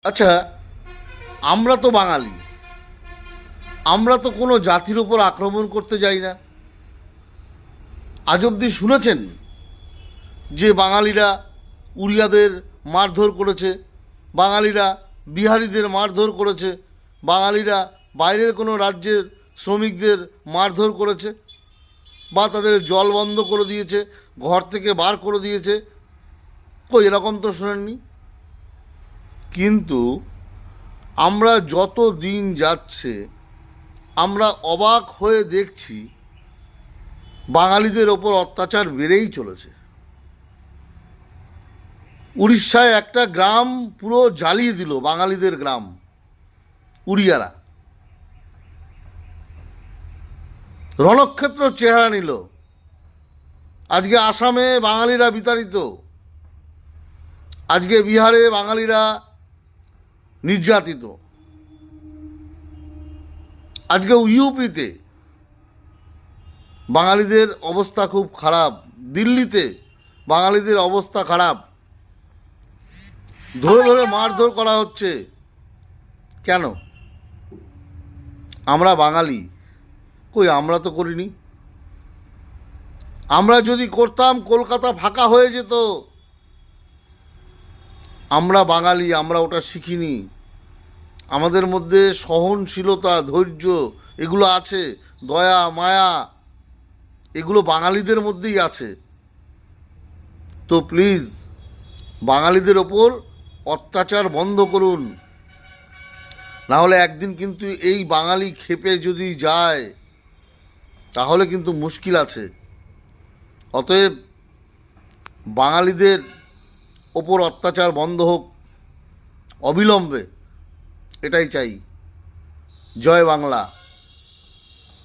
আচ্ছা, আমরা তো বাঙালি। আমরা তো কোনো জাতির ওপর আক্রমণ করতে যাই না। আজ অবধি শুনেছেন যে বাঙালিরা উড়িয়াদের মারধর করেছে, বাঙালিরা বিহারিদের মারধর করেছে, বাঙালিরা বাইরের কোনো রাজ্যের শ্রমিকদের মারধর করেছে, বা তাদের জল বন্ধ করে দিয়েছে, ঘর থেকে বার করে দিয়েছে? কই, এরকম তো শোনেননি। কিন্তু আমরা যত দিন যাচ্ছে আমরা অবাক হয়ে দেখছি বাঙালিদের ওপর অত্যাচার বেড়েই চলেছে। উড়িষ্যায় একটা গ্রাম পুরো জ্বালিয়ে দিল, বাঙালিদের গ্রাম, উড়িয়ারা। রণক্ষেত্র চেহারা নিল। আজকে আসামে বাঙালিরা বিতাড়িত, আজকে বিহারে বাঙালিরা নির্যাতিত, আজকে ইউপিতে বাঙালিদের অবস্থা খুব খারাপ, দিল্লিতে বাঙালিদের অবস্থা খারাপ, ধরে ধরে মারধর করা হচ্ছে। কেন? আমরা বাঙালি। কই, আমরা তো করিনি। আমরা যদি করতাম কলকাতা ফাঁকা হয়ে যেত। আমরা বাঙালি, আমরা ওটা শিখিনি। আমাদের মধ্যে সহনশীলতা, ধৈর্য এগুলো আছে, দয়া মায়া এগুলো বাঙালিদের মধ্যেই আছে। তো প্লিজ, বাঙালিদের ওপর অত্যাচার বন্ধ করুন, না হলে একদিন কিন্তু এই বাঙালি ক্ষেপে যদি যায় তাহলে কিন্তু মুশকিল আছে। অতএব বাঙালিদের ওপর অত্যাচার বন্ধ হোক অবিলম্বে, এটাই চাই। জয় বাংলা।